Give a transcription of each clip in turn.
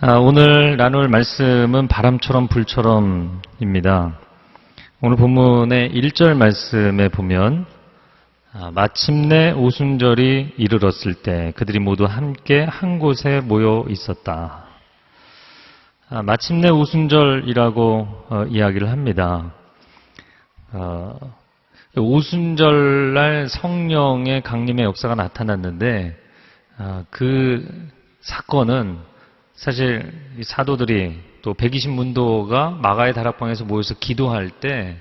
오늘 나눌 말씀은 바람처럼 불처럼입니다. 오늘 본문의 1절 말씀에 보면 마침내 오순절이 이르렀을 때 그들이 모두 함께 한 곳에 모여 있었다. 마침내 오순절이라고 이야기를 합니다. 오순절날 성령의 강림의 역사가 나타났는데 그 사건은 사실 이 사도들이 또 120문도가 마가의 다락방에서 모여서 기도할 때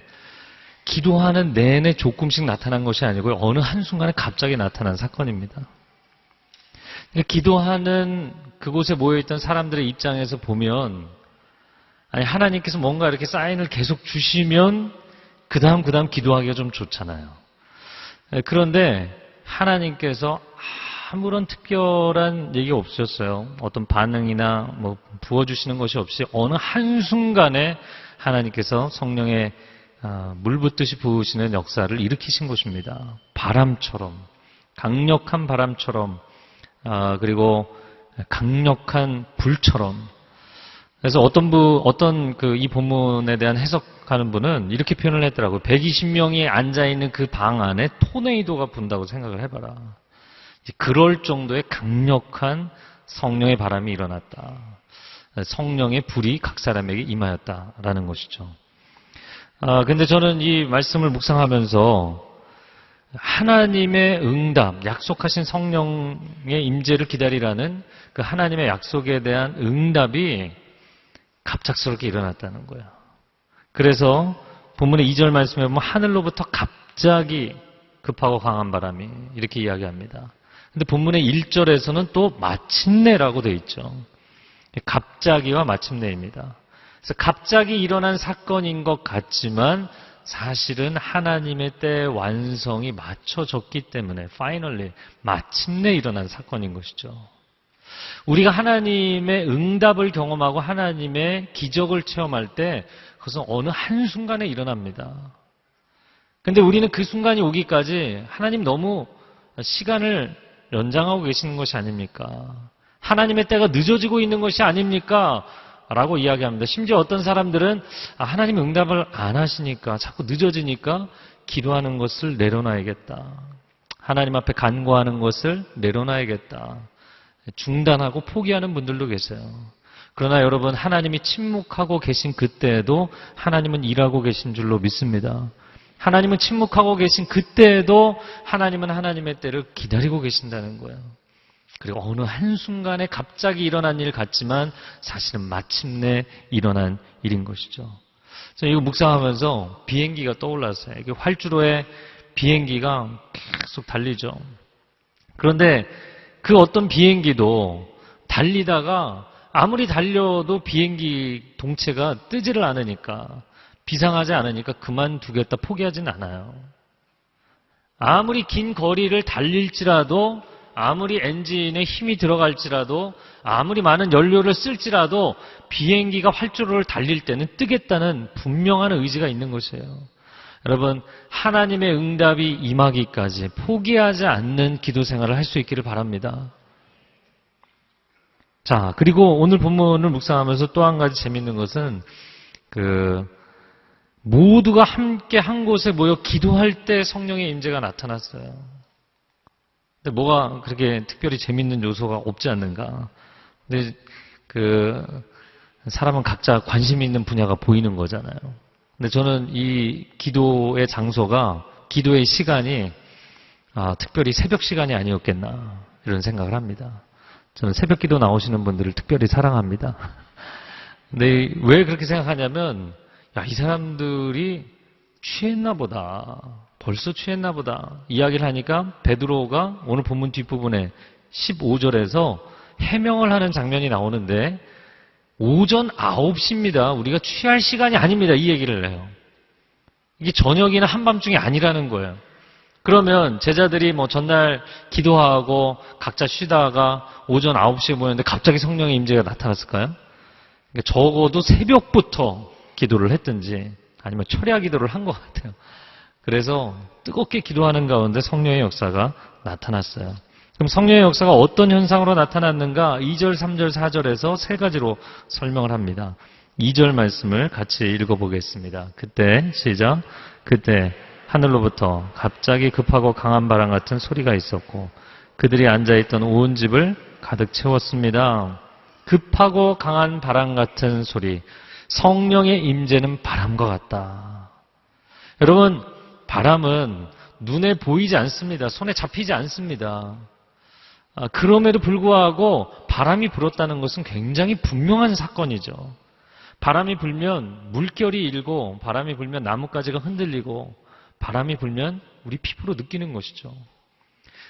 기도하는 내내 조금씩 나타난 것이 아니고 어느 한순간에 갑자기 나타난 사건입니다. 기도하는 그곳에 모여있던 사람들의 입장에서 보면 아니 하나님께서 뭔가 이렇게 사인을 계속 주시면 그 다음 기도하기가 좀 좋잖아요. 그런데 하나님께서 아무런 특별한 얘기가 없으셨어요. 어떤 반응이나 부어주시는 것이 없이 어느 한순간에 하나님께서 성령의 물 붓듯이 부으시는 역사를 일으키신 것입니다. 바람처럼, 강력한 바람처럼, 그리고 강력한 불처럼. 그래서 어떤 이 본문에 대한 해석하는 분은 이렇게 표현을 했더라고요. 120명이 앉아있는 그 방 안에 토네이도가 분다고 생각을 해봐라. 그럴 정도의 강력한 성령의 바람이 일어났다. 성령의 불이 각 사람에게 임하였다라는 것이죠. 근데 저는 이 말씀을 묵상하면서 하나님의 응답, 약속하신 성령의 임재를 기다리라는 그 하나님의 약속에 대한 응답이 갑작스럽게 일어났다는 거예요. 그래서 본문의 2절 말씀에 보면 하늘로부터 갑자기 급하고 강한 바람이 이렇게 이야기합니다. 근데 본문의 1절에서는 또 마침내라고 되어 있죠. 갑자기와 마침내입니다. 그래서 갑자기 일어난 사건인 것 같지만 사실은 하나님의 때의 완성이 맞춰졌기 때문에 파이널리 마침내 일어난 사건인 것이죠. 우리가 하나님의 응답을 경험하고 하나님의 기적을 체험할 때 그것은 어느 한순간에 일어납니다. 근데 우리는 그 순간이 오기까지 하나님 너무 시간을 연장하고 계시는 것이 아닙니까? 하나님의 때가 늦어지고 있는 것이 아닙니까? 라고 이야기합니다. 심지어 어떤 사람들은 하나님 응답을 안 하시니까 자꾸 늦어지니까 기도하는 것을 내려놔야겠다. 하나님 앞에 간구하는 것을 내려놔야겠다. 중단하고 포기하는 분들도 계세요. 그러나 여러분 하나님이 침묵하고 계신 그때에도 하나님은 일하고 계신 줄로 믿습니다. 하나님은 침묵하고 계신 그때에도 하나님은 하나님의 때를 기다리고 계신다는 거예요. 그리고 어느 한순간에 갑자기 일어난 일 같지만 사실은 마침내 일어난 일인 것이죠. 저는 이거 묵상하면서 비행기가 떠올랐어요. 이게 활주로에 비행기가 계속 달리죠. 그런데 그 어떤 비행기도 달리다가 아무리 달려도 비행기 동체가 뜨지를 않으니까 비상하지 않으니까 그만두겠다 포기하진 않아요. 아무리 긴 거리를 달릴지라도 아무리 엔진에 힘이 들어갈지라도 아무리 많은 연료를 쓸지라도 비행기가 활주로를 달릴 때는 뜨겠다는 분명한 의지가 있는 것이에요. 여러분 하나님의 응답이 임하기까지 포기하지 않는 기도 생활을 할 수 있기를 바랍니다. 자, 그리고 오늘 본문을 묵상하면서 또 한 가지 재밌는 것은 모두가 함께 한 곳에 모여 기도할 때 성령의 임재가 나타났어요. 근데 뭐가 그렇게 특별히 재밌는 요소가 없지 않는가? 근데 사람은 각자 관심 있는 분야가 보이는 거잖아요. 근데 저는 이 기도의 장소가, 기도의 시간이 특별히 새벽 시간이 아니었겠나 이런 생각을 합니다. 저는 새벽 기도 나오시는 분들을 특별히 사랑합니다. 근데 왜 그렇게 생각하냐면 이 사람들이 취했나 보다. 벌써 취했나 보다. 이야기를 하니까 베드로가 오늘 본문 뒷부분에 15절에서 해명을 하는 장면이 나오는데 오전 9시입니다. 우리가 취할 시간이 아닙니다. 이 얘기를 해요. 이게 저녁이나 한밤중이 아니라는 거예요. 그러면 제자들이 전날 기도하고 각자 쉬다가 오전 9시에 모였는데 갑자기 성령의 임재가 나타났을까요? 그러니까 적어도 새벽부터 기도를 했든지 아니면 철야 기도를 한 것 같아요. 그래서 뜨겁게 기도하는 가운데 성령의 역사가 나타났어요. 그럼 성령의 역사가 어떤 현상으로 나타났는가? 2절, 3절, 4절에서 세 가지로 설명을 합니다. 2절 말씀을 같이 읽어보겠습니다. 그때 시작. 그때 하늘로부터 갑자기 급하고 강한 바람 같은 소리가 있었고 그들이 앉아있던 온 집을 가득 채웠습니다. 급하고 강한 바람 같은 소리. 성령의 임재는 바람과 같다. 여러분, 바람은 눈에 보이지 않습니다. 손에 잡히지 않습니다. 그럼에도 불구하고 바람이 불었다는 것은 굉장히 분명한 사건이죠. 바람이 불면 물결이 일고 바람이 불면 나뭇가지가 흔들리고 바람이 불면 우리 피부로 느끼는 것이죠.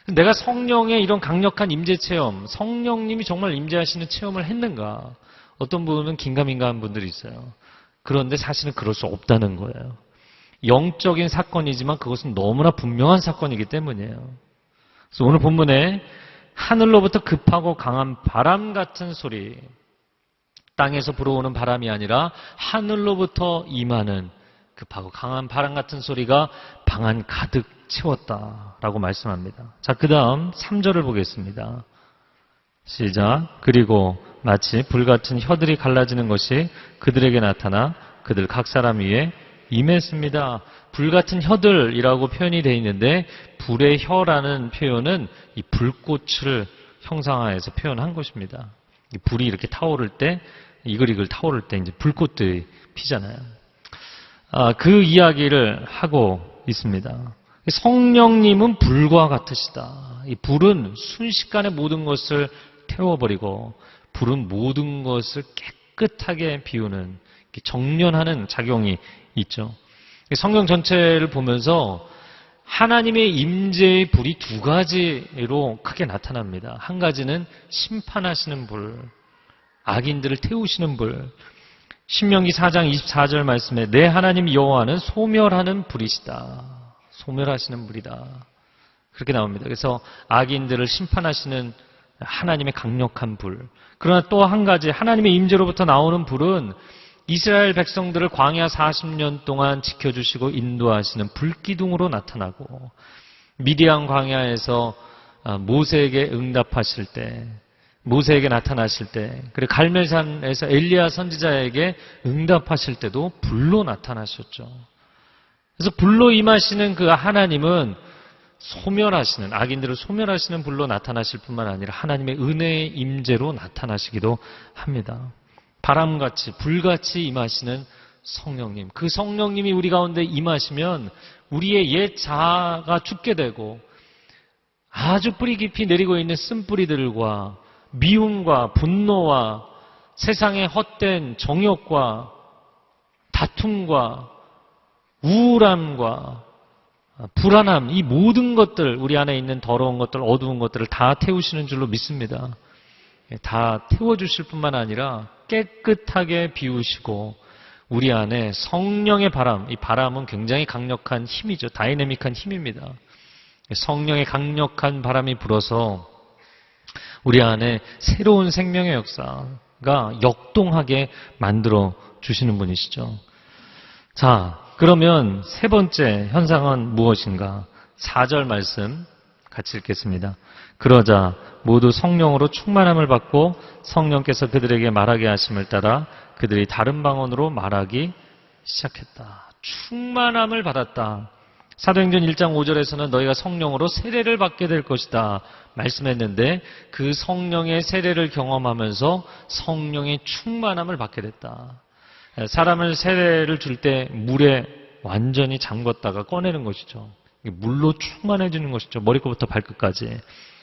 내가 성령의 이런 강력한 임재 체험, 성령님이 정말 임재하시는 체험을 했는가? 어떤 분은 긴가민가한 분들이 있어요. 그런데 사실은 그럴 수 없다는 거예요. 영적인 사건이지만 그것은 너무나 분명한 사건이기 때문이에요. 그래서 오늘 본문에 하늘로부터 급하고 강한 바람 같은 소리, 땅에서 불어오는 바람이 아니라 하늘로부터 임하는 급하고 강한 바람 같은 소리가 방 안 가득 채웠다라고 말씀합니다. 자, 그 다음 3절을 보겠습니다. 시작. 그리고 마치 불같은 혀들이 갈라지는 것이 그들에게 나타나 그들 각 사람 위에 임했습니다. 불같은 혀들이라고 표현이 되어 있는데 불의 혀라는 표현은 이 불꽃을 형상화해서 표현한 것입니다. 이 불이 이렇게 타오를 때 이글이글 타오를 때 이제 불꽃들이 피잖아요. 그 이야기를 하고 있습니다. 성령님은 불과 같으시다. 이 불은 순식간에 모든 것을 태워버리고 불은 모든 것을 깨끗하게 비우는 정련하는 작용이 있죠. 성경 전체를 보면서 하나님의 임재의 불이 두 가지로 크게 나타납니다. 한 가지는 심판하시는 불, 악인들을 태우시는 불. 신명기 4장 24절 말씀에 내 하나님 여호와는 소멸하는 불이시다. 소멸하시는 불이다. 그렇게 나옵니다. 그래서 악인들을 심판하시는 하나님의 강력한 불. 그러나 또 한 가지 하나님의 임재로부터 나오는 불은 이스라엘 백성들을 광야 40년 동안 지켜주시고 인도하시는 불기둥으로 나타나고 미디안 광야에서 모세에게 응답하실 때 모세에게 나타나실 때 그리고 갈멜산에서 엘리야 선지자에게 응답하실 때도 불로 나타나셨죠. 그래서 불로 임하시는 그 하나님은 소멸하시는 악인들을 소멸하시는 불로 나타나실 뿐만 아니라 하나님의 은혜의 임재로 나타나시기도 합니다. 바람같이 불같이 임하시는 성령님, 그 성령님이 우리 가운데 임하시면 우리의 옛 자아가 죽게 되고 아주 뿌리 깊이 내리고 있는 쓴뿌리들과 미움과 분노와 세상의 헛된 정욕과 다툼과 우울함과 불안함, 이 모든 것들, 우리 안에 있는 더러운 것들, 어두운 것들을 다 태우시는 줄로 믿습니다. 다 태워주실 뿐만 아니라 깨끗하게 비우시고 우리 안에 성령의 바람, 이 바람은 굉장히 강력한 힘이죠. 다이내믹한 힘입니다. 성령의 강력한 바람이 불어서 우리 안에 새로운 생명의 역사가 역동하게 만들어 주시는 분이시죠. 자, 그러면 세 번째 현상은 무엇인가? 4절 말씀 같이 읽겠습니다. 그러자 모두 성령으로 충만함을 받고 성령께서 그들에게 말하게 하심을 따라 그들이 다른 방언으로 말하기 시작했다. 충만함을 받았다. 사도행전 1장 5절에서는 너희가 성령으로 세례를 받게 될 것이다 말씀했는데 그 성령의 세례를 경험하면서 성령의 충만함을 받게 됐다. 사람을 세례를 줄 때 물에 완전히 잠궜다가 꺼내는 것이죠. 물로 충만해지는 것이죠. 머리끝부터 발끝까지.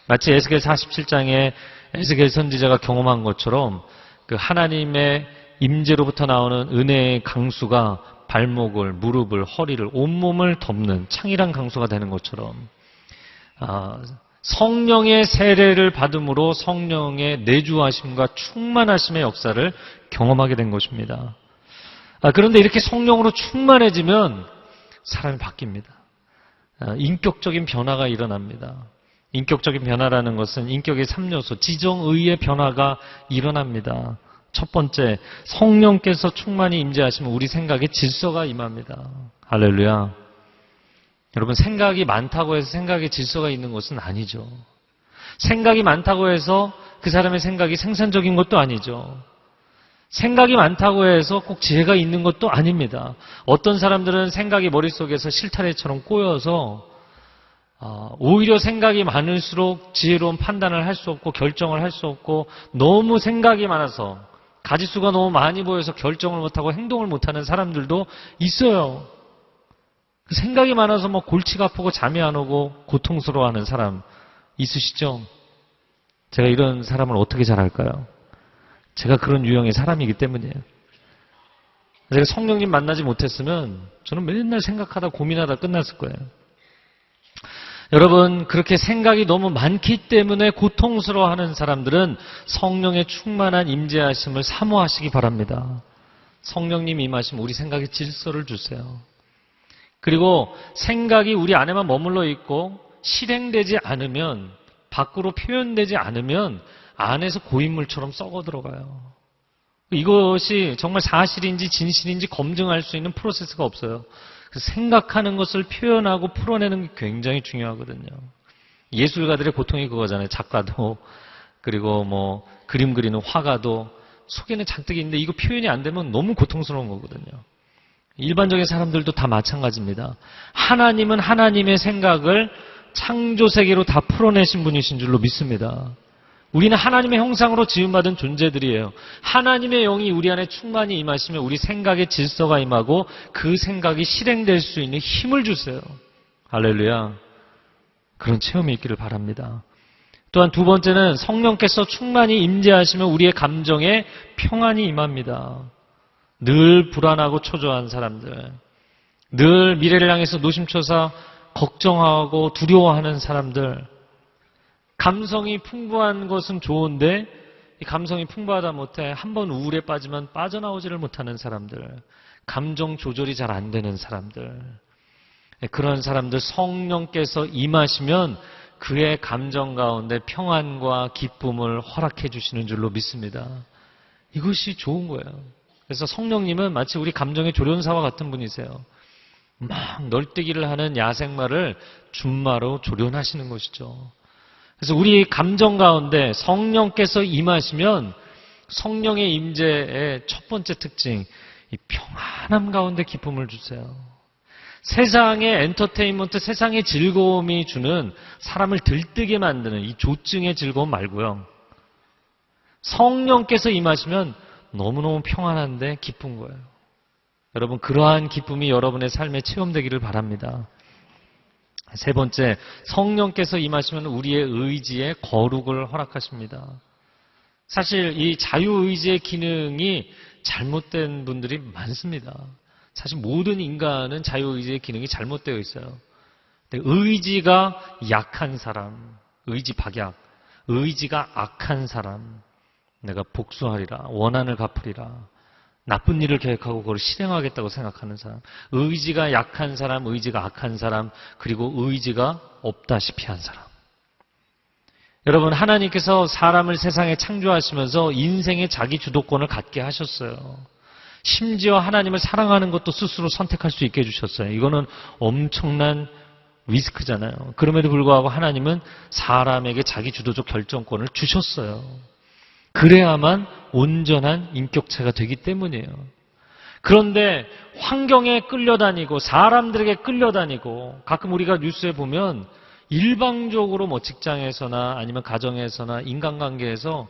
마치 에스겔 47장에 에스겔 선지자가 경험한 것처럼 그 하나님의 임재로부터 나오는 은혜의 강수가 발목을, 무릎을, 허리를, 온몸을 덮는 창이란 강수가 되는 것처럼 성령의 세례를 받음으로 성령의 내주하심과 충만하심의 역사를 경험하게 된 것입니다. 그런데 이렇게 성령으로 충만해지면 사람이 바뀝니다. 인격적인 변화가 일어납니다. 인격적인 변화라는 것은 인격의 3요소, 지정의의 변화가 일어납니다. 첫 번째, 성령께서 충만히 임재하시면 우리 생각에 질서가 임합니다. 할렐루야. 여러분, 생각이 많다고 해서 생각에 질서가 있는 것은 아니죠. 생각이 많다고 해서 그 사람의 생각이 생산적인 것도 아니죠. 생각이 많다고 해서 꼭 지혜가 있는 것도 아닙니다. 어떤 사람들은 생각이 머릿속에서 실타래처럼 꼬여서 오히려 생각이 많을수록 지혜로운 판단을 할 수 없고 결정을 할 수 없고 너무 생각이 많아서 가지수가 너무 많이 보여서 결정을 못하고 행동을 못하는 사람들도 있어요. 생각이 많아서 뭐 골치가 아프고 잠이 안 오고 고통스러워하는 사람 있으시죠? 제가 이런 사람을 어떻게 잘 알까요? 제가 그런 유형의 사람이기 때문이에요. 제가 성령님 만나지 못했으면 저는 맨날 생각하다 고민하다 끝났을 거예요. 여러분, 그렇게 생각이 너무 많기 때문에 고통스러워하는 사람들은 성령의 충만한 임재하심을 사모하시기 바랍니다. 성령님 임하시면 우리 생각에 질서를 주세요. 그리고 생각이 우리 안에만 머물러 있고 실행되지 않으면, 밖으로 표현되지 않으면 안에서 고인물처럼 썩어 들어가요. 이것이 정말 사실인지 진실인지 검증할 수 있는 프로세스가 없어요. 생각하는 것을 표현하고 풀어내는 게 굉장히 중요하거든요. 예술가들의 고통이 그거잖아요. 작가도, 그리고 뭐 그림 그리는 화가도 속에는 잔뜩 있는데 이거 표현이 안 되면 너무 고통스러운 거거든요. 일반적인 사람들도 다 마찬가지입니다. 하나님은 하나님의 생각을 창조 세계로 다 풀어내신 분이신 줄로 믿습니다. 우리는 하나님의 형상으로 지음받은 존재들이에요. 하나님의 영이 우리 안에 충만히 임하시면 우리 생각에 질서가 임하고 그 생각이 실행될 수 있는 힘을 주세요. 할렐루야. 그런 체험이 있기를 바랍니다. 또한 두 번째는 성령께서 충만히 임재하시면 우리의 감정에 평안이 임합니다. 늘 불안하고 초조한 사람들, 늘 미래를 향해서 노심초사 걱정하고 두려워하는 사람들, 감성이 풍부한 것은 좋은데 이 감성이 풍부하다 못해 한 번 우울에 빠지면 빠져나오지를 못하는 사람들, 감정 조절이 잘 안 되는 사람들, 그런 사람들 성령께서 임하시면 그의 감정 가운데 평안과 기쁨을 허락해 주시는 줄로 믿습니다. 이것이 좋은 거예요. 그래서 성령님은 마치 우리 감정의 조련사와 같은 분이세요. 막 널뛰기를 하는 야생마를 준마로 조련하시는 것이죠. 그래서 우리 감정 가운데 성령께서 임하시면 성령의 임재의 첫 번째 특징, 이 평안함 가운데 기쁨을 주세요. 세상의 엔터테인먼트, 세상의 즐거움이 주는 사람을 들뜨게 만드는 이 조증의 즐거움 말고요. 성령께서 임하시면 너무너무 평안한데 기쁜 거예요. 여러분, 그러한 기쁨이 여러분의 삶에 체험되기를 바랍니다. 세 번째, 성령께서 임하시면 우리의 의지에 거룩을 허락하십니다. 사실 이 자유의지의 기능이 잘못된 분들이 많습니다. 사실 모든 인간은 자유의지의 기능이 잘못되어 있어요. 근데 의지가 약한 사람, 의지 박약, 의지가 악한 사람, 내가 복수하리라, 원한을 갚으리라, 나쁜 일을 계획하고 그걸 실행하겠다고 생각하는 사람, 의지가 약한 사람, 의지가 악한 사람, 그리고 의지가 없다시피 한 사람. 여러분, 하나님께서 사람을 세상에 창조하시면서 인생의 자기 주도권을 갖게 하셨어요. 심지어 하나님을 사랑하는 것도 스스로 선택할 수 있게 해주셨어요. 이거는 엄청난 리스크잖아요. 그럼에도 불구하고 하나님은 사람에게 자기 주도적 결정권을 주셨어요. 그래야만 온전한 인격체가 되기 때문이에요. 그런데 환경에 끌려다니고 사람들에게 끌려다니고 가끔 우리가 뉴스에 보면 일방적으로 뭐 직장에서나 아니면 가정에서나 인간관계에서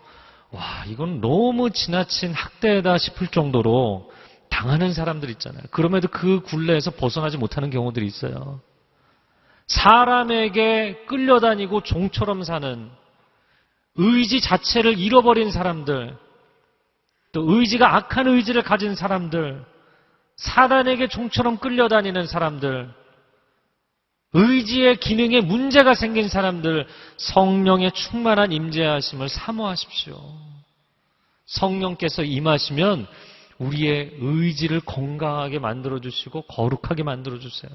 와, 이건 너무 지나친 학대다 싶을 정도로 당하는 사람들 있잖아요. 그럼에도 그 굴레에서 벗어나지 못하는 경우들이 있어요. 사람에게 끌려다니고 종처럼 사는 의지 자체를 잃어버린 사람들, 또 의지가 악한 의지를 가진 사람들, 사단에게 종처럼 끌려다니는 사람들, 의지의 기능에 문제가 생긴 사람들, 성령의 충만한 임재하심을 사모하십시오. 성령께서 임하시면 우리의 의지를 건강하게 만들어주시고 거룩하게 만들어주세요.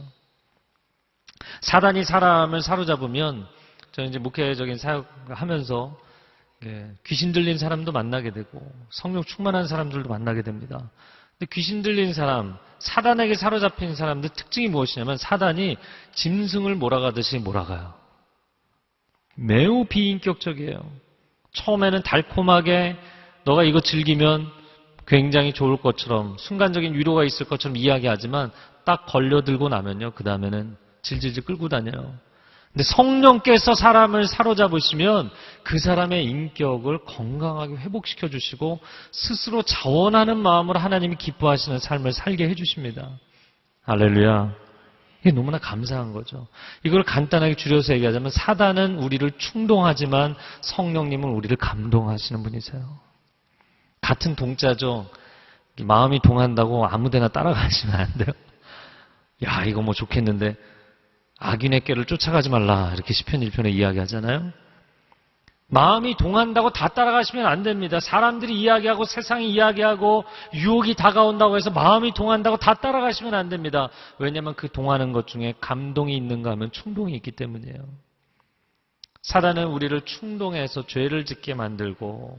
사단이 사람을 사로잡으면 저는 이제 목회적인 사역을 하면서 귀신 들린 사람도 만나게 되고 성령 충만한 사람들도 만나게 됩니다. 근데 귀신 들린 사람, 사단에게 사로잡힌 사람들 특징이 무엇이냐면 사단이 짐승을 몰아가듯이 몰아가요. 매우 비인격적이에요. 처음에는 달콤하게 너가 이거 즐기면 굉장히 좋을 것처럼 순간적인 위로가 있을 것처럼 이야기하지만 딱 걸려들고 나면요. 그 다음에는 질질질 끌고 다녀요. 근데 성령께서 사람을 사로잡으시면 그 사람의 인격을 건강하게 회복시켜 주시고 스스로 자원하는 마음으로 하나님이 기뻐하시는 삶을 살게 해주십니다. 할렐루야. 이게 너무나 감사한 거죠. 이걸 간단하게 줄여서 얘기하자면 사단은 우리를 충동하지만 성령님은 우리를 감동하시는 분이세요. 같은 동자죠. 마음이 동한다고 아무데나 따라가시면 안 돼요. 야, 이거 뭐 좋겠는데 악인의 꾀를 쫓아가지 말라 이렇게 시편 1편에 이야기하잖아요. 마음이 동한다고 다 따라가시면 안 됩니다. 사람들이 이야기하고 세상이 이야기하고 유혹이 다가온다고 해서 마음이 동한다고 다 따라가시면 안 됩니다. 왜냐하면 그 동하는 것 중에 감동이 있는가 하면 충동이 있기 때문이에요. 사단은 우리를 충동해서 죄를 짓게 만들고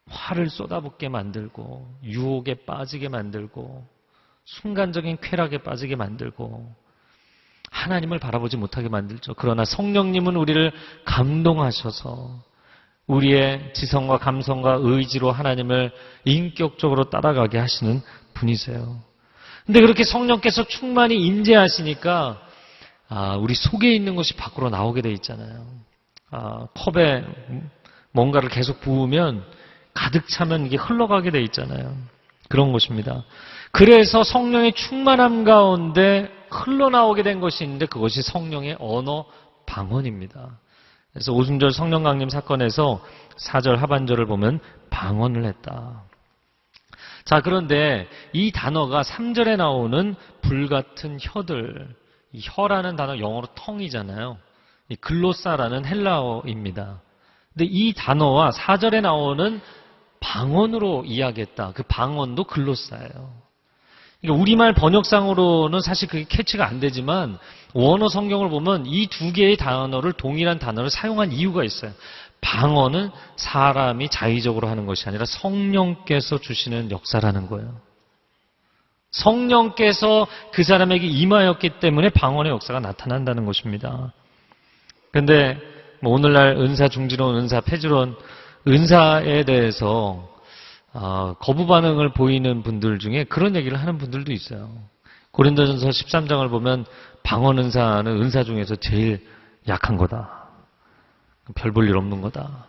화를 쏟아붓게 만들고 유혹에 빠지게 만들고 순간적인 쾌락에 빠지게 만들고 하나님을 바라보지 못하게 만들죠. 그러나 성령님은 우리를 감동하셔서 우리의 지성과 감성과 의지로 하나님을 인격적으로 따라가게 하시는 분이세요. 근데 그렇게 성령께서 충만히 임재하시니까 우리 속에 있는 것이 밖으로 나오게 돼 있잖아요. 컵에 뭔가를 계속 부으면 가득 차면 이게 흘러가게 돼 있잖아요. 그런 것입니다. 그래서 성령의 충만함 가운데 흘러나오게 된 것이 있는데 그것이 성령의 언어 방언입니다. 그래서 오순절 성령 강림 사건에서 4절 하반절을 보면 방언을 했다. 자, 그런데 이 단어가 3절에 나오는 불같은 혀들, 이 혀라는 단어 영어로 텅이잖아요. 이 글로사라는 헬라어입니다. 근데 이 단어와 4절에 나오는 방언으로 이야기했다. 그 방언도 글로사예요. 그러니까 우리말 번역상으로는 사실 그게 캐치가 안 되지만 원어 성경을 보면 이 두 개의 단어를 동일한 단어를 사용한 이유가 있어요. 방언은 사람이 자의적으로 하는 것이 아니라 성령께서 주시는 역사라는 거예요. 성령께서 그 사람에게 임하였기 때문에 방언의 역사가 나타난다는 것입니다. 그런데 오늘날 은사 중지론, 은사 폐지론, 은사에 대해서 거부 반응을 보이는 분들 중에 그런 얘기를 하는 분들도 있어요. 고린도전서 13장을 보면 방언 은사는 은사 중에서 제일 약한 거다. 별 볼 일 없는 거다.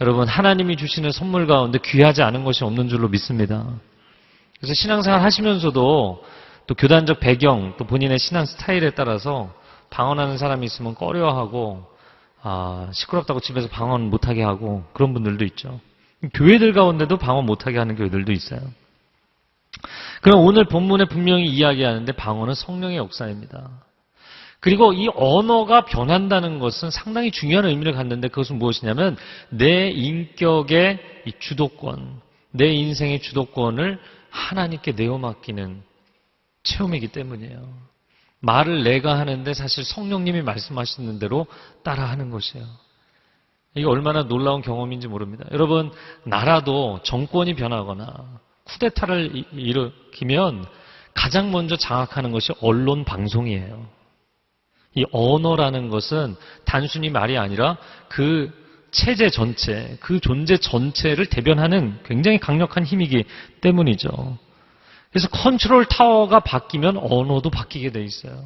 여러분, 하나님이 주시는 선물 가운데 귀하지 않은 것이 없는 줄로 믿습니다. 그래서 신앙생활 하시면서도 또 교단적 배경, 또 본인의 신앙 스타일에 따라서 방언하는 사람이 있으면 꺼려하고 시끄럽다고 집에서 방언 못하게 하고 그런 분들도 있죠. 교회들 가운데도 방언 못하게 하는 교회들도 있어요. 그럼 오늘 본문에 분명히 이야기하는데 방언은 성령의 역사입니다. 그리고 이 언어가 변한다는 것은 상당히 중요한 의미를 갖는데 그것은 무엇이냐면 내 인격의 이 주도권, 내 인생의 주도권을 하나님께 내어 맡기는 체험이기 때문이에요. 말을 내가 하는데 사실 성령님이 말씀하시는 대로 따라하는 것이에요. 이게 얼마나 놀라운 경험인지 모릅니다. 여러분, 나라도 정권이 변하거나 쿠데타를 일으키면 가장 먼저 장악하는 것이 언론 방송이에요. 이 언어라는 것은 단순히 말이 아니라 그 체제 전체, 그 존재 전체를 대변하는 굉장히 강력한 힘이기 때문이죠. 그래서 컨트롤 타워가 바뀌면 언어도 바뀌게 돼 있어요.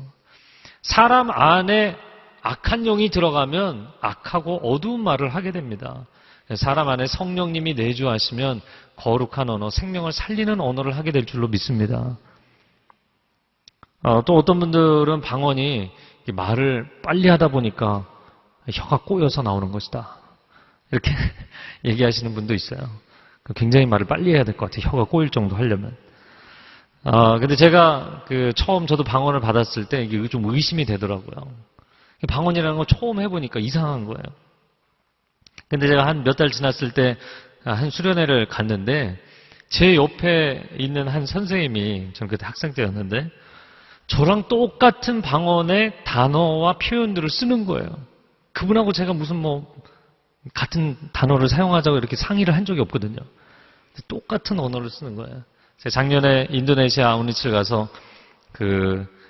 사람 안에 악한 영이 들어가면 악하고 어두운 말을 하게 됩니다. 사람 안에 성령님이 내주하시면 거룩한 언어, 생명을 살리는 언어를 하게 될 줄로 믿습니다. 또 어떤 분들은 방언이 말을 빨리 하다 보니까 혀가 꼬여서 나오는 것이다. 이렇게 얘기하시는 분도 있어요. 굉장히 말을 빨리 해야 될 것 같아요. 혀가 꼬일 정도 하려면. 근데 제가 처음 저도 방언을 받았을 때 이게 좀 의심이 되더라고요. 방언이라는 걸 처음 해보니까 이상한 거예요. 근데 제가 한 몇 달 지났을 때 한 수련회를 갔는데 제 옆에 있는 한 선생님이, 저는 그때 학생 때였는데 저랑 똑같은 방언의 단어와 표현들을 쓰는 거예요. 그분하고 제가 무슨 같은 단어를 사용하자고 이렇게 상의를 한 적이 없거든요. 똑같은 언어를 쓰는 거예요. 제가 작년에 인도네시아 아우니치를 가서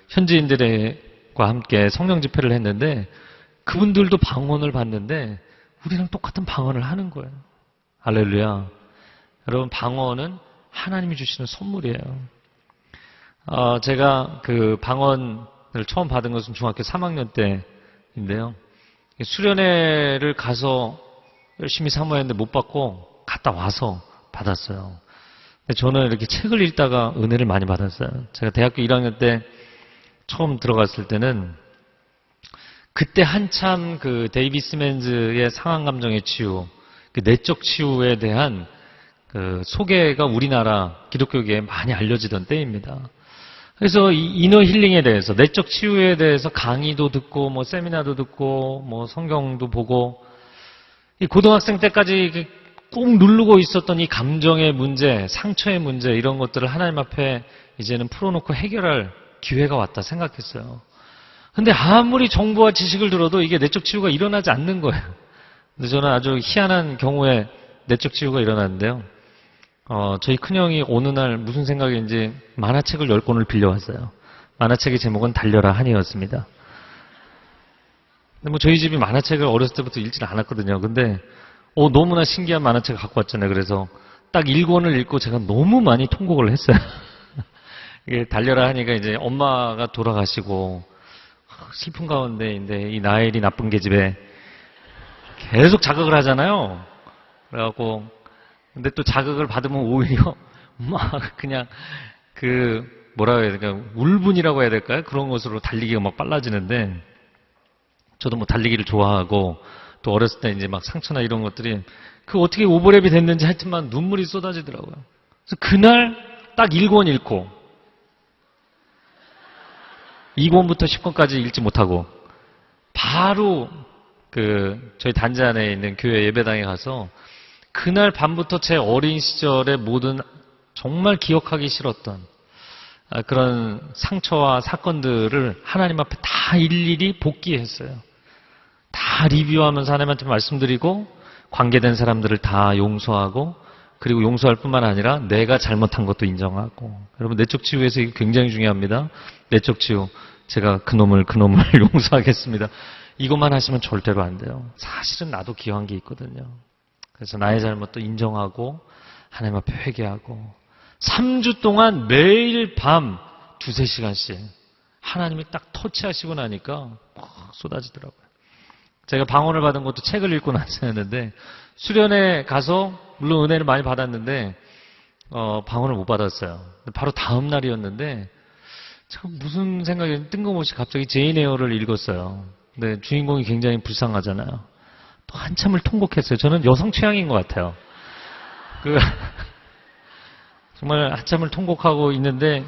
현지인들과 함께 성령 집회를 했는데 그분들도 방언을 받는데 우리랑 똑같은 방언을 하는 거예요. 할렐루야. 여러분, 방언은 하나님이 주시는 선물이에요. 제가 그 방언을 처음 받은 것은 중학교 3학년 때인데요. 수련회를 가서 열심히 사모했는데 못 받고 갔다 와서 받았어요. 근데 저는 이렇게 책을 읽다가 은혜를 많이 받았어요. 제가 대학교 1학년 때 처음 들어갔을 때는 그때 한참 그 데이비스 맨즈의 상한 감정의 치유, 그 내적 치유에 대한 그 소개가 우리나라 기독교계에 많이 알려지던 때입니다. 그래서 이 이너 힐링에 대해서, 내적 치유에 대해서 강의도 듣고, 뭐 세미나도 듣고, 뭐 성경도 보고, 이 고등학생 때까지 꾹 누르고 있었던 이 감정의 문제, 상처의 문제, 이런 것들을 하나님 앞에 이제는 풀어놓고 해결할 기회가 왔다 생각했어요. 근데 아무리 정보와 지식을 들어도 이게 내적 치유가 일어나지 않는 거예요. 근데 저는 아주 희한한 경우에 내적 치유가 일어났는데요. 저희 큰형이 어느 날 무슨 생각인지 만화책을 10권을 빌려왔어요. 만화책의 제목은 달려라 하니였습니다. 근데 뭐 저희 집이 만화책을 어렸을 때부터 읽지는 않았거든요. 근데 너무나 신기한 만화책을 갖고 왔잖아요. 그래서 딱 1권을 읽고 제가 너무 많이 통곡을 했어요. 이게 달려라 하니까 이제 엄마가 돌아가시고 슬픈 가운데인데 이 나엘이 나쁜 계집애 계속 자극을 하잖아요. 그래갖고 근데 또 자극을 받으면 오히려 막 그냥 그 뭐라고 해야 될까요? 울분이라고 해야 될까요? 그런 것으로 달리기가 막 빨라지는데 저도 뭐 달리기를 좋아하고 또 어렸을 때 이제 막 상처나 이런 것들이 그 어떻게 오버랩이 됐는지 하여튼만 눈물이 쏟아지더라고요. 그래서 그날 딱 1권 읽고 2권부터 10권까지 읽지 못하고 바로 그 저희 단지 안에 있는 교회 예배당에 가서 그날 밤부터 제 어린 시절의 모든 정말 기억하기 싫었던 그런 상처와 사건들을 하나님 앞에 다 일일이 복기했어요. 다 리뷰하면서 하나님한테 말씀드리고 관계된 사람들을 다 용서하고 그리고 용서할 뿐만 아니라 내가 잘못한 것도 인정하고. 여러분, 내적 치유에서 이게 굉장히 중요합니다. 내적 치유. 제가 그놈을 용서하겠습니다. 이것만 하시면 절대로 안 돼요. 사실은 나도 기여한 게 있거든요. 그래서 나의 잘못도 인정하고 하나님 앞에 회개하고 3주 동안 매일 밤 2-3시간씩 하나님이 딱 터치하시고 나니까 쏟아지더라고요. 제가 방언을 받은 것도 책을 읽고 나서였는데 수련회 가서 물론 은혜를 많이 받았는데 방언을 못 받았어요. 바로 다음 날이었는데 참 무슨 생각이 뜬금없이 갑자기 제인 에어를 읽었어요. 근데 주인공이 굉장히 불쌍하잖아요. 또 한참을 통곡했어요. 저는 여성 취향인 것 같아요. 정말 한참을 통곡하고 있는데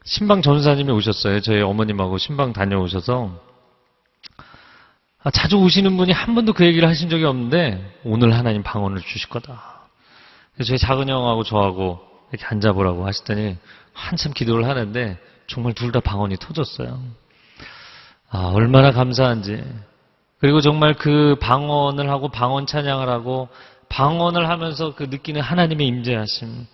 신방 전사님이 오셨어요. 저희 어머님하고 신방 다녀오셔서 자주 오시는 분이 한 번도 그 얘기를 하신 적이 없는데 오늘 하나님 방언을 주실 거다. 그래서 저희 작은 형하고 저하고 이렇게 앉아보라고 하시더니 한참 기도를 하는데 정말 둘 다 방언이 터졌어요. 얼마나 감사한지. 그리고 정말 그 방언을 하고 방언 찬양을 하고 방언을 하면서 그 느끼는 하나님의 임재하심.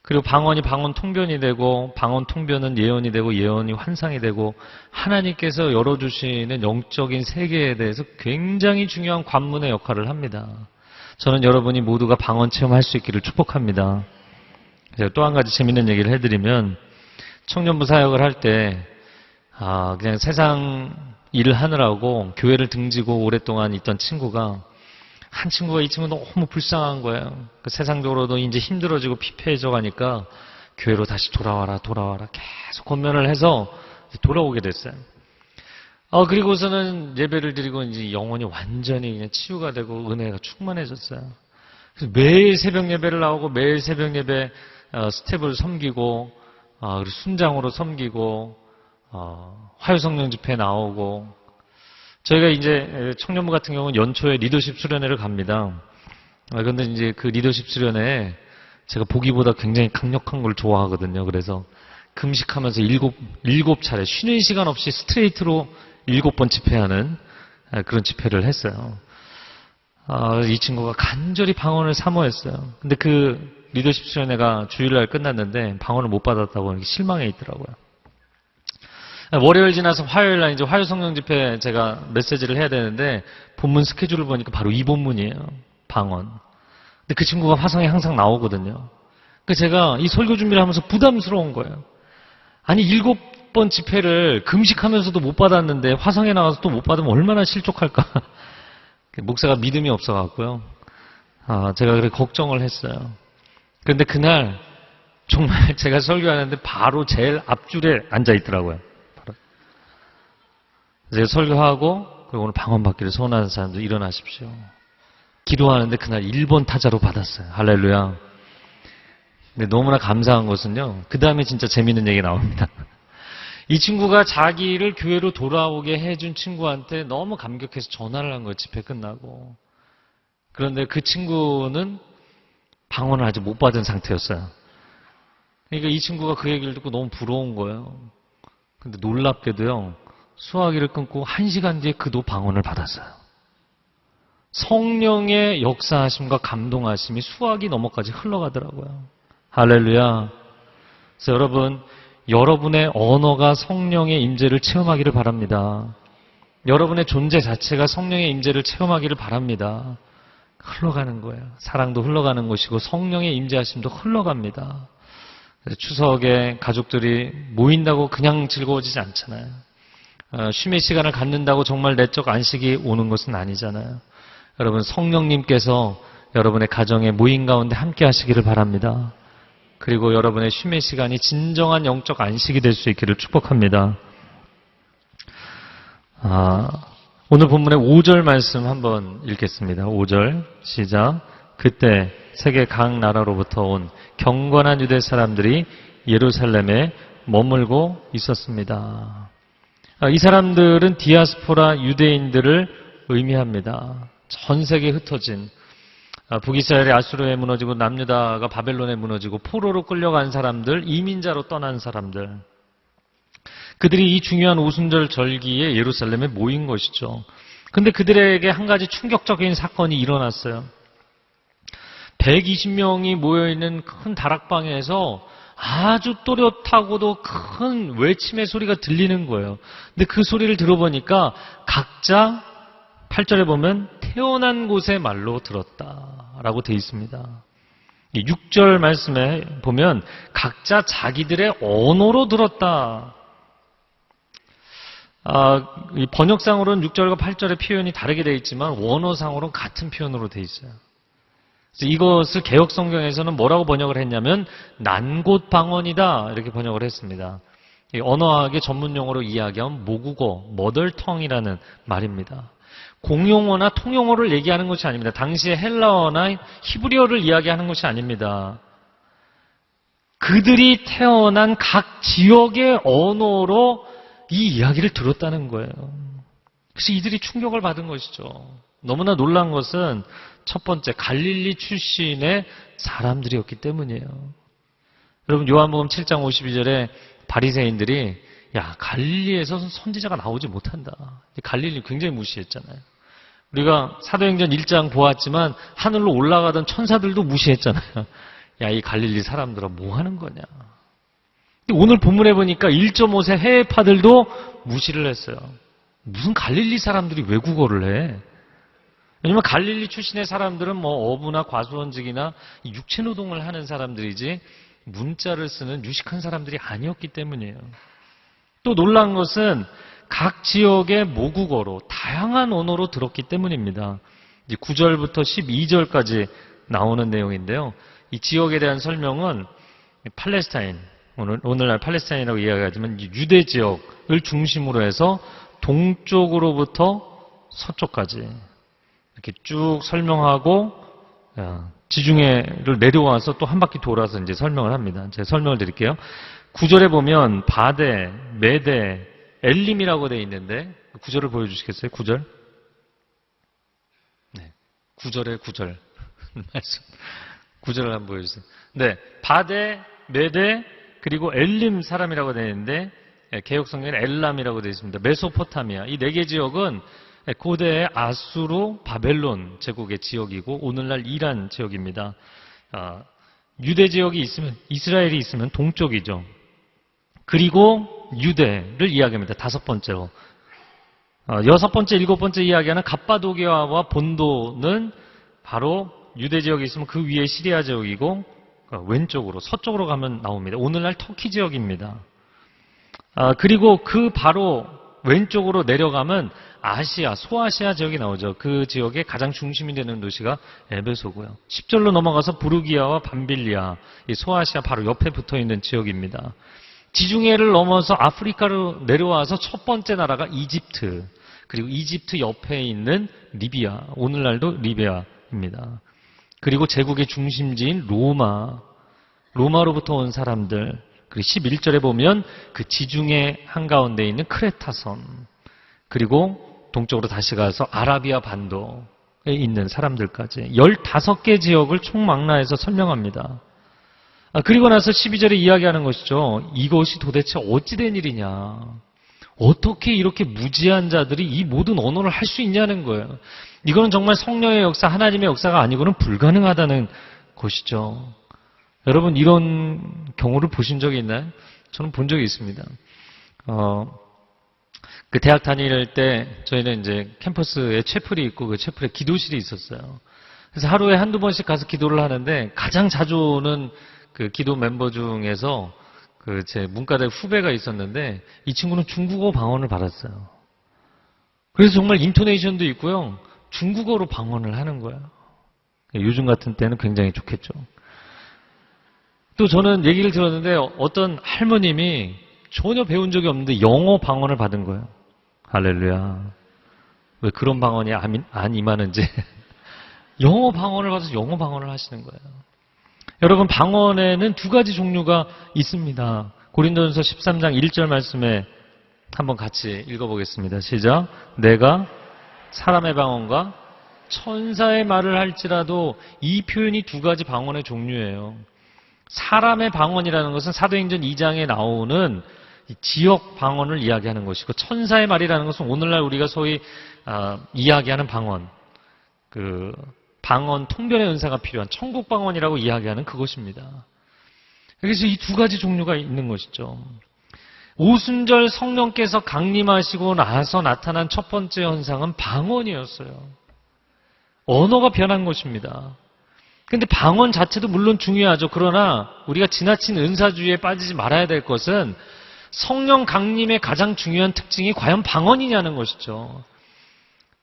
그리고 방언이 방언 통변이 되고 방언 통변은 예언이 되고 예언이 환상이 되고 하나님께서 열어주시는 영적인 세계에 대해서 굉장히 중요한 관문의 역할을 합니다. 저는 여러분이 모두가 방언 체험할 수 있기를 축복합니다. 제가 또 한 가지 재밌는 얘기를 해드리면 청년부 사역을 할 때 그냥 세상 일을 하느라고 교회를 등지고 오랫동안 있던 친구가 한 친구가 이 친구 너무 불쌍한 거예요. 세상적으로도 이제 힘들어지고 피폐해져 가니까 교회로 다시 돌아와라 계속 권면을 해서 돌아오게 됐어요. 그리고서는 예배를 드리고 이제 영혼이 완전히 그냥 치유가 되고 은혜가 충만해졌어요. 그래서 매일 새벽 예배를 나오고 매일 새벽 예배 스텝을 섬기고 그리고 순장으로 섬기고 화요성령 집회 나오고 저희가 이제 청년부 같은 경우는 연초에 리더십 수련회를 갑니다. 그런데 이제 그 리더십 수련회에 제가 보기보다 굉장히 강력한 걸 좋아하거든요. 그래서 금식하면서 7차례 쉬는 시간 없이 스트레이트로 7번 집회하는 그런 집회를 했어요. 이 친구가 간절히 방언을 사모했어요. 근데 그 리더십 수련회가 주일날 끝났는데 방언을 못 받았다고 실망해 있더라고요. 월요일 지나서 화요일 날 이제 화요 성령 집회 제가 메시지를 해야 되는데 본문 스케줄을 보니까 바로 이 본문이에요. 방언. 근데 그 친구가 화성에 항상 나오거든요. 그래서 제가 이 설교 준비를 하면서 부담스러운 거예요. 아니 7번 집회를 금식하면서도 못 받았는데 화성에 나가서 또 못 받으면 얼마나 실족할까. 목사가 믿음이 없어갖고요. 제가 그렇게 걱정을 했어요. 그런데 그날 정말 제가 설교하는데 바로 제일 앞줄에 앉아 있더라고요. 제가 설교하고 그리고 오늘 방언 받기를 소원하는 사람들 일어나십시오. 기도하는데 그날 1번 타자로 받았어요. 할렐루야. 근데 너무나 감사한 것은요. 그 다음에 진짜 재밌는 얘기 나옵니다. 이 친구가 자기를 교회로 돌아오게 해준 친구한테 너무 감격해서 전화를 한 거예요. 집회 끝나고. 그런데 그 친구는 방언을 아직 못 받은 상태였어요. 그러니까 이 친구가 그 얘기를 듣고 너무 부러운 거예요. 근데 놀랍게도요. 수화기를 끊고 1시간 뒤에 그도 방언을 받았어요. 성령의 역사하심과 감동하심이 수화기 너머까지 흘러가더라고요. 할렐루야. 그래서 여러분, 여러분의 언어가 성령의 임재를 체험하기를 바랍니다. 여러분의 존재 자체가 성령의 임재를 체험하기를 바랍니다. 흘러가는 거예요. 사랑도 흘러가는 것이고 성령의 임재하심도 흘러갑니다. 추석에 가족들이 모인다고 그냥 즐거워지지 않잖아요. 쉼의 시간을 갖는다고 정말 내적 안식이 오는 것은 아니잖아요. 여러분 성령님께서 여러분의 가정의 모임 가운데 함께 하시기를 바랍니다. 그리고 여러분의 쉼의 시간이 진정한 영적 안식이 될 수 있기를 축복합니다. 오늘 본문의 5절 말씀 한번 읽겠습니다. 5절 시작. 그때 세계 각 나라로부터 온 경건한 유대 사람들이 예루살렘에 머물고 있었습니다. 이 사람들은 디아스포라 유대인들을 의미합니다. 전 세계에 흩어진 북이스라엘이 아수르에 무너지고 남유다가 바벨론에 무너지고 포로로 끌려간 사람들, 이민자로 떠난 사람들. 그들이 이 중요한 오순절 절기에 예루살렘에 모인 것이죠. 그런데 그들에게 한 가지 충격적인 사건이 일어났어요. 120명이 모여있는 큰 다락방에서 아주 또렷하고도 큰 외침의 소리가 들리는 거예요. 근데 그 소리를 들어보니까 각자 8절에 보면 태어난 곳의 말로 들었다라고 되어 있습니다. 6절 말씀에 보면 각자 자기들의 언어로 들었다. 이 번역상으로는 6절과 8절의 표현이 다르게 되어 있지만 원어상으로는 같은 표현으로 되어 있어요. 그래서 이것을 개역 성경에서는 뭐라고 번역을 했냐면 난곳 방언이다 이렇게 번역을 했습니다. 언어학의 전문 용어로 이야기하면 모국어, 머덜텅이라는 말입니다. 공용어나 통용어를 얘기하는 것이 아닙니다. 당시에 헬라어나 히브리어를 이야기하는 것이 아닙니다. 그들이 태어난 각 지역의 언어로 이 이야기를 들었다는 거예요. 그래서 이들이 충격을 받은 것이죠. 너무나 놀란 것은 첫 번째 갈릴리 출신의 사람들이었기 때문이에요. 여러분 요한복음 7장 52절에 바리새인들이 야 갈릴리에서 선지자가 나오지 못한다. 갈릴리 굉장히 무시했잖아요. 우리가 사도행전 1장 보았지만 하늘로 올라가던 천사들도 무시했잖아요. 야 이 갈릴리 사람들아 뭐 하는 거냐. 오늘 본문에 보니까 1.5세 해외파들도 무시를 했어요. 무슨 갈릴리 사람들이 외국어를 해. 왜냐면 갈릴리 출신의 사람들은 뭐 어부나 과수원직이나 육체노동을 하는 사람들이지 문자를 쓰는 유식한 사람들이 아니었기 때문이에요. 또 놀란 것은 각 지역의 모국어로 다양한 언어로 들었기 때문입니다. 이제 9절부터 12절까지 나오는 내용인데요. 이 지역에 대한 설명은 팔레스타인, 오늘날 팔레스타인이라고 이야기하지만 유대 지역을 중심으로 해서 동쪽으로부터 서쪽까지 이렇게 쭉 설명하고 지중해를 내려와서 또 한 바퀴 돌아서 이제 설명을 합니다. 제가 설명을 드릴게요. 9절에 보면 바데, 메데, 엘림이라고 되어 있는데 9절을 보여주시겠어요? 9절? 네, 9절에 9절 말씀. 9절을 한번 보여주세요. 네, 바데, 메데, 그리고 엘림 사람이라고 되어 있는데 개역성경에는 엘람이라고 되어 있습니다. 메소포타미아. 이 네 개 지역은 고대의 아수르, 바벨론 제국의 지역이고 오늘날 이란 지역입니다. 유대 지역이 있으면 이스라엘이 있으면 동쪽이죠. 그리고 유대를 이야기합니다. 다섯 번째로. 여섯 번째, 일곱 번째 이야기하는 갑바도기아와 본도는 바로 유대 지역에 있으면 그 위에 시리아 지역이고 왼쪽으로 서쪽으로 가면 나옵니다. 오늘날 터키 지역입니다. 그리고 그 바로 왼쪽으로 내려가면 아시아, 소아시아 지역이 나오죠. 그 지역의 가장 중심이 되는 도시가 에베소고요. 10절로 넘어가서 부르기아와 밤빌리아, 이 소아시아 바로 옆에 붙어있는 지역입니다. 지중해를 넘어서 아프리카로 내려와서 첫 번째 나라가 이집트, 그리고 이집트 옆에 있는 리비아, 오늘날도 리비아입니다. 그리고 제국의 중심지인 로마로부터 온 사람들, 그리고 11절에 보면 그 지중해 한가운데 있는 크레타섬, 그리고 동쪽으로 다시 가서 아라비아 반도에 있는 사람들까지 15개 지역을 총망라해서 설명합니다. 그리고 나서 12절에 이야기하는 것이죠. 이것이 도대체 어찌된 일이냐. 어떻게 이렇게 무지한 자들이 이 모든 언어를 할 수 있냐는 거예요. 이거는 정말 성령의 역사, 하나님의 역사가 아니고는 불가능하다는 것이죠. 여러분 이런 경우를 보신 적이 있나요? 저는 본 적이 있습니다. 그 대학 다닐 때 저희는 이제 캠퍼스에 채플이 있고 그 채플에 기도실이 있었어요. 그래서 하루에 한두 번씩 가서 기도를 하는데 가장 자주 오는 그 기도 멤버 중에서 그 제 문과대 후배가 있었는데 이 친구는 중국어 방언을 받았어요. 그래서 정말 인토네이션도 있고요. 중국어로 방언을 하는 거예요. 요즘 같은 때는 굉장히 좋겠죠. 또 저는 얘기를 들었는데 어떤 할머님이 전혀 배운 적이 없는데 영어 방언을 받은 거예요. 할렐루야. 왜 그런 방언이 안 임하는지. 영어 방언을 받아서 영어 방언을 하시는 거예요. 여러분 방언에는 두 가지 종류가 있습니다. 고린도전서 13장 1절 말씀에 한번 같이 읽어보겠습니다. 시작. 내가 사람의 방언과 천사의 말을 할지라도 이 표현이 두 가지 방언의 종류예요. 사람의 방언이라는 것은 사도행전 2장에 나오는 지역 방언을 이야기하는 것이고 천사의 말이라는 것은 오늘날 우리가 소위 이야기하는 방언, 그 방언 통변의 은사가 필요한 천국 방언이라고 이야기하는 그것입니다. 그래서 이 두 가지 종류가 있는 것이죠. 오순절 성령께서 강림하시고 나서 나타난 첫 번째 현상은 방언이었어요. 언어가 변한 것입니다. 근데 방언 자체도 물론 중요하죠. 그러나 우리가 지나친 은사주의에 빠지지 말아야 될 것은 성령 강림의 가장 중요한 특징이 과연 방언이냐는 것이죠.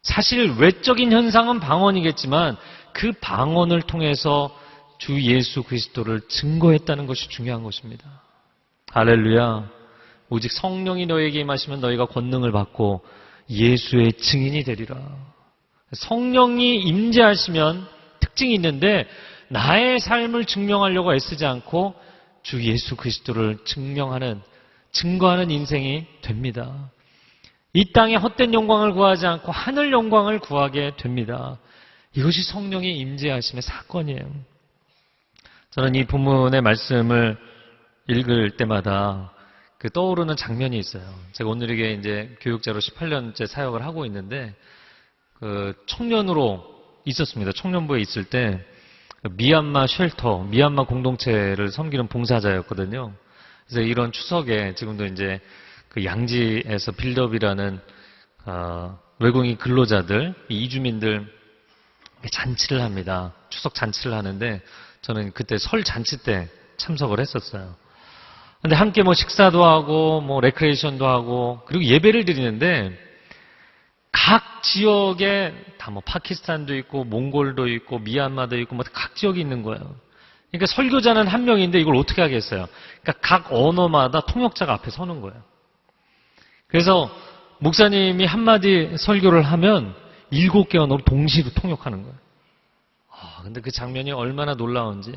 사실 외적인 현상은 방언이겠지만 그 방언을 통해서 주 예수 그리스도를 증거했다는 것이 중요한 것입니다. 할렐루야. 오직 성령이 너에게 임하시면 너희가 권능을 받고 예수의 증인이 되리라. 성령이 임재하시면 특징이 있는데 나의 삶을 증명하려고 애쓰지 않고 주 예수 그리스도를 증거하는 인생이 됩니다. 이 땅에 헛된 영광을 구하지 않고 하늘 영광을 구하게 됩니다. 이것이 성령의 임재하심의 사건이에요. 저는 이 본문의 말씀을 읽을 때마다 그 떠오르는 장면이 있어요. 제가 오늘에게 이제 교육자로 18년째 사역을 하고 있는데 그 청년으로 있었습니다. 청년부에 있을 때 미얀마 쉘터, 미얀마 공동체를 섬기는 봉사자였거든요. 그래서 이런 추석에 지금도 이제 그 양지에서 빌드업이라는 외국인 근로자들, 이주민들 잔치를 합니다. 추석 잔치를 하는데 저는 그때 설 잔치 때 참석을 했었어요. 근데 함께 뭐 식사도 하고 뭐 레크레이션도 하고 그리고 예배를 드리는데 각 지역에 다 뭐 파키스탄도 있고 몽골도 있고 미얀마도 있고 뭐 각 지역이 있는 거예요. 그러니까 설교자는 한 명인데 이걸 어떻게 하겠어요? 그러니까 각 언어마다 통역자가 앞에 서는 거예요. 그래서 목사님이 한마디 설교를 하면 7개 언어로 동시로 통역하는 거예요. 근데 그 장면이 얼마나 놀라운지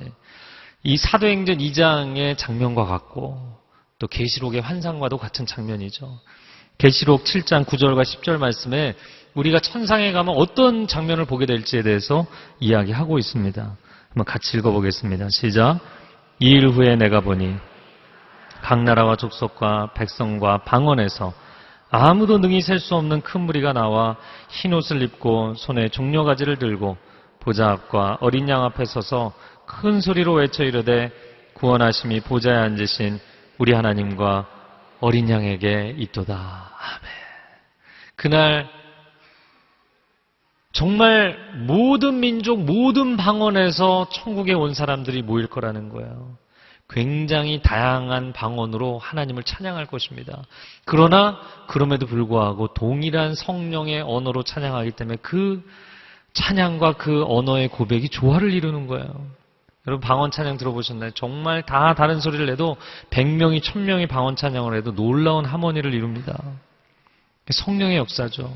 이 사도행전 2장의 장면과 같고 또 계시록의 환상과도 같은 장면이죠. 계시록 7장 9절과 10절 말씀에 우리가 천상에 가면 어떤 장면을 보게 될지에 대해서 이야기하고 있습니다. 한번 같이 읽어보겠습니다. 시작. 2일 후에 내가 보니 각 나라와 족속과 백성과 방언에서 아무도 능히 셀 수 없는 큰 무리가 나와 흰옷을 입고 손에 종려가지를 들고 보좌 앞과 어린 양 앞에 서서 큰 소리로 외쳐 이르되 구원하심이 보좌에 앉으신 우리 하나님과 어린 양에게 있도다. 아멘. 그날 정말 모든 민족, 모든 방언에서 천국에 온 사람들이 모일 거라는 거예요. 굉장히 다양한 방언으로 하나님을 찬양할 것입니다. 그러나 그럼에도 불구하고 동일한 성령의 언어로 찬양하기 때문에 그 찬양과 그 언어의 고백이 조화를 이루는 거예요. 여러분 방언 찬양 들어보셨나요? 정말 다 다른 소리를 내도 100명이 1000명이 방언 찬양을 해도 놀라운 하모니를 이룹니다. 성령의 역사죠.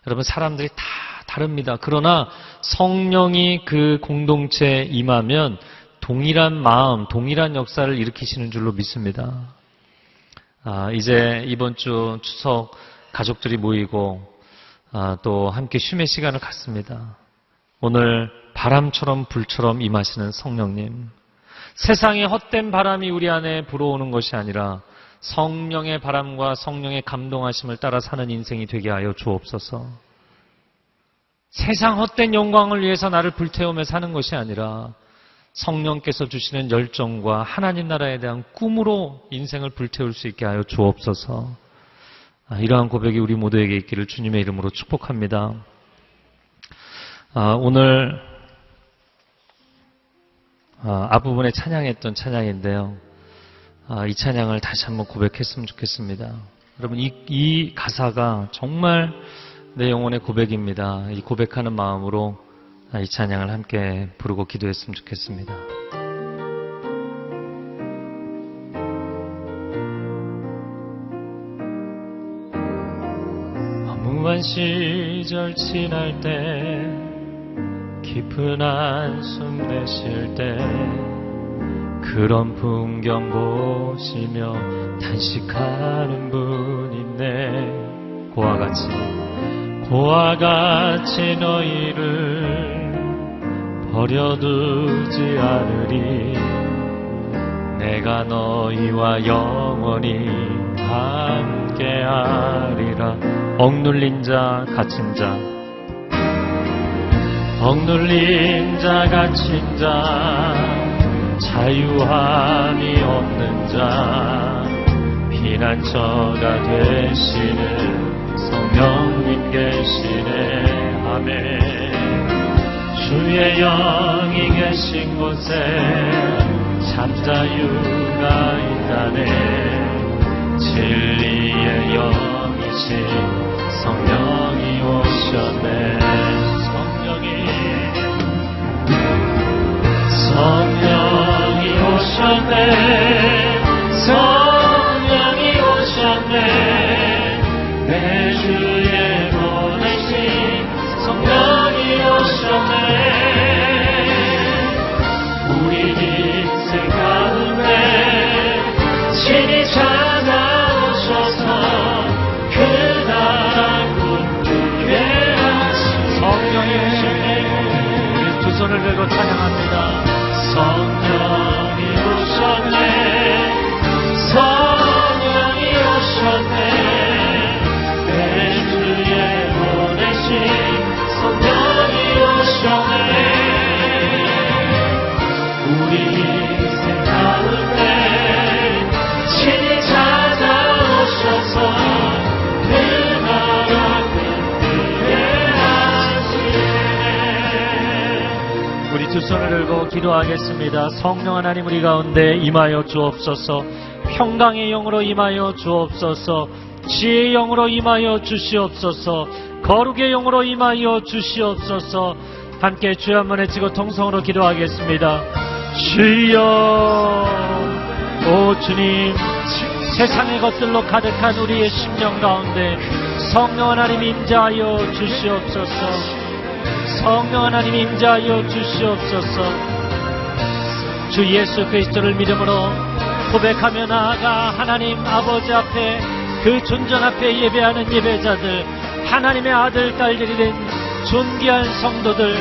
여러분 사람들이 다 다릅니다. 그러나 성령이 그 공동체에 임하면 동일한 마음, 동일한 역사를 일으키시는 줄로 믿습니다. 이제 이번 주 추석 가족들이 모이고 또 함께 쉼의 시간을 갖습니다. 오늘 바람처럼 불처럼 임하시는 성령님, 세상의 헛된 바람이 우리 안에 불어오는 것이 아니라 성령의 바람과 성령의 감동하심을 따라 사는 인생이 되게 하여 주옵소서. 세상 헛된 영광을 위해서 나를 불태우며 사는 것이 아니라 성령께서 주시는 열정과 하나님 나라에 대한 꿈으로 인생을 불태울 수 있게 하여 주옵소서. 이러한 고백이 우리 모두에게 있기를 주님의 이름으로 축복합니다. 오늘 앞부분에 찬양했던 찬양인데요. 이 찬양을 다시 한번 고백했으면 좋겠습니다. 여러분 이 가사가 정말 내 영혼의 고백입니다. 이 고백하는 마음으로 이 찬양을 함께 부르고 기도했으면 좋겠습니다. 허무한 시절 지날 때 깊은 한숨 내쉴 때 그런 풍경 보시며 단식하는 분 있네. 고와 같이 너희를 버려두지 않으리. 내가 너희와 영원히 함께하리라. 억눌린 자 갇힌 자, 억눌린 자 갇힌 자, 자유함이 없는 자, 피난처가 되시는 성령님 계시네. 아멘. 주의 영이 계신 곳에 참자유가 있다네. 진리의 영이신 성령이 오셨네. 성령이 오셨네. 성령이 오셨네. 내 주에 보내신 성령이 오셨네. 우리 인생 가운데 친히 찾아오셔서 그 나라 꿈꾸게 하신 성령이 오셨네. 우리 두 손을 들고 찬양합니다. 성령이 오셨네. 성령이 오셨네. 내 주에 보내신 성령이 오셨네. 우리 인생 가운데 친히 찾아오셔서 그 나라 꿈꾸게 하시네. 우리 두 손을 들고 기도하겠습니다. 성령 하나님 우리 가운데 임하여 주옵소서. 평강의 영으로 임하여 주옵소서. 지혜의 영으로 임하여 주시옵소서. 거룩의 영으로 임하여 주시옵소서. 함께 주여 한번 외치고 통성으로 기도하겠습니다. 주여. 오 주님, 세상의 것들로 가득한 우리의 심령 가운데 성령 하나님 임재하여 주시옵소서. 성령 하나님 임재하여 주시옵소서. 주 예수 그리스도를 믿음으로 고백하며 나아가 하나님 아버지 앞에 그 존전 앞에 예배하는 예배자들, 하나님의 아들 딸들이 된 존귀한 성도들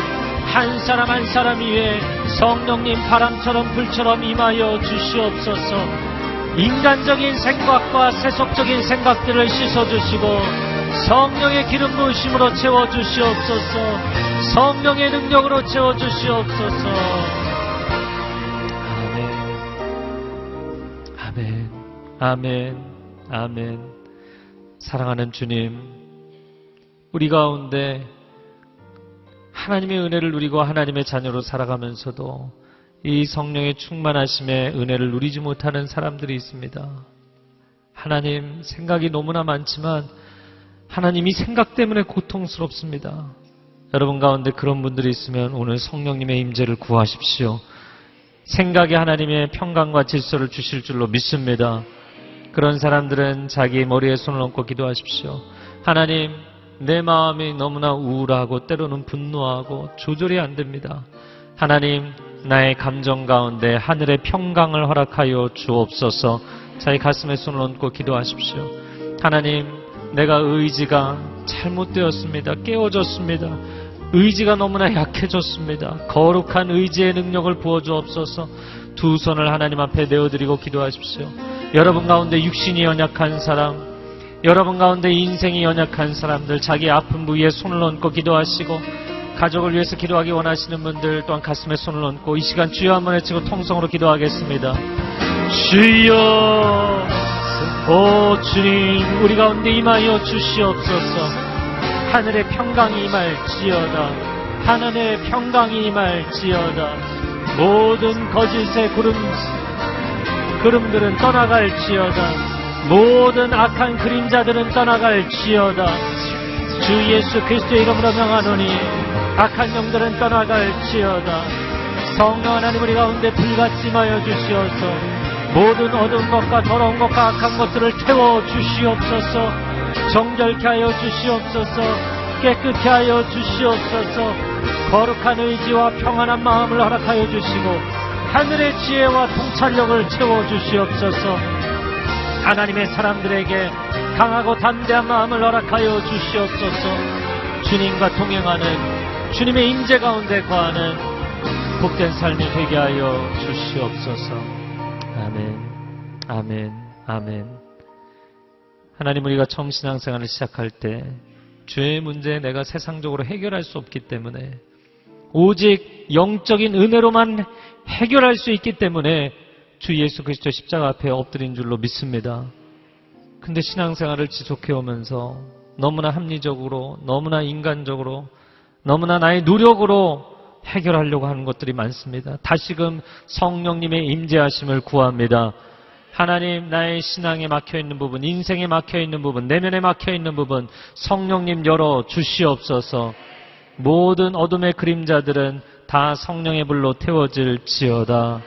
한 사람 한 사람 위에 성령님 바람처럼 불처럼 임하여 주시옵소서. 인간적인 생각과 세속적인 생각들을 씻어주시고 성령의 기름 부으심으로 채워주시옵소서. 성령의 능력으로 채워주시옵소서. 아멘. 아멘. 아멘. 아멘. 사랑하는 주님, 우리 가운데 하나님의 은혜를 누리고 하나님의 자녀로 살아가면서도 이 성령의 충만하심의 은혜를 누리지 못하는 사람들이 있습니다. 하나님, 생각이 너무나 많지만 하나님이 생각 때문에 고통스럽습니다. 여러분 가운데 그런 분들이 있으면 오늘 성령님의 임재를 구하십시오. 생각에 하나님의 평강과 질서를 주실 줄로 믿습니다. 그런 사람들은 자기 머리에 손을 얹고 기도하십시오. 하나님, 내 마음이 너무나 우울하고 때로는 분노하고 조절이 안 됩니다. 하나님, 나의 감정 가운데 하늘의 평강을 허락하여 주옵소서. 자기 가슴에 손을 얹고 기도하십시오. 하나님, 내가 의지가 잘못되었습니다. 깨어졌습니다. 의지가 너무나 약해졌습니다. 거룩한 의지의 능력을 부어주옵소서. 두 손을 하나님 앞에 내어드리고 기도하십시오. 여러분 가운데 육신이 연약한 사람, 여러분 가운데 인생이 연약한 사람들, 자기 아픈 부위에 손을 얹고 기도하시고, 가족을 위해서 기도하기 원하시는 분들 또한 가슴에 손을 얹고 이 시간 주여 한번 외치고 통성으로 기도하겠습니다. 주여, 오 주님, 우리 가운데 임하여 주시옵소서. 하늘의 평강이 임할지어다. 하늘의 평강이 임할지어다. 모든 거짓의 구름들은 떠나갈지어다. 모든 악한 그림자들은 떠나갈지어다. 주 예수 그리스도의 이름으로 명하노니 악한 영들은 떠나갈지어다. 성령 하나님, 우리 가운데 불같이 임하여 주시어서 모든 어두운 것과 더러운 것과 악한 것들을 태워주시옵소서. 정결케 하여 주시옵소서. 깨끗케 하여 주시옵소서. 거룩한 의지와 평안한 마음을 허락하여 주시고 하늘의 지혜와 통찰력을 채워주시옵소서. 하나님의 사람들에게 강하고 담대한 마음을 허락하여 주시옵소서. 주님과 동행하는 주님의 임재 가운데 거하는 복된 삶이 되게 하여 주시옵소서. 아멘, 아멘, 아멘. 하나님, 우리가 처음 신앙생활을 시작할 때 죄의 문제 내가 세상적으로 해결할 수 없기 때문에 오직 영적인 은혜로만 해결할 수 있기 때문에 주 예수 그리스도 십자가 앞에 엎드린 줄로 믿습니다. 근데 신앙생활을 지속해오면서 너무나 합리적으로, 너무나 인간적으로, 너무나 나의 노력으로 해결하려고 하는 것들이 많습니다. 다시금 성령님의 임재하심을 구합니다. 하나님, 나의 신앙에 막혀있는 부분, 인생에 막혀있는 부분, 내면에 막혀있는 부분 성령님 열어 주시옵소서. 모든 어둠의 그림자들은 다 성령의 불로 태워질지어다.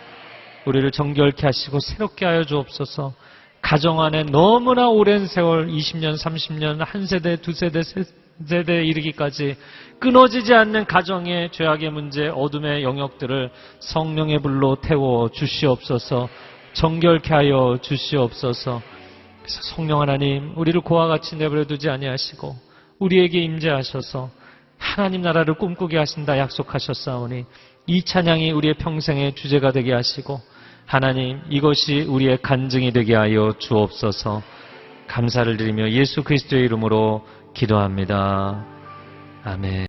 우리를 정결케 하시고 새롭게 하여 주옵소서. 가정 안에 너무나 오랜 세월, 20년, 30년, 한 세대, 두 세대, 세 세대에 이르기까지 끊어지지 않는 가정의 죄악의 문제, 어둠의 영역들을 성령의 불로 태워 주시옵소서. 정결케 하여 주시옵소서. 그래서 성령 하나님, 우리를 고와 같이 내버려 두지 아니하시고 우리에게 임재하셔서 하나님 나라를 꿈꾸게 하신다 약속하셨사오니 이 찬양이 우리의 평생의 주제가 되게 하시고 하나님, 이것이 우리의 간증이 되게 하여 주옵소서. 감사를 드리며 예수 그리스도의 이름으로 기도합니다. 아멘.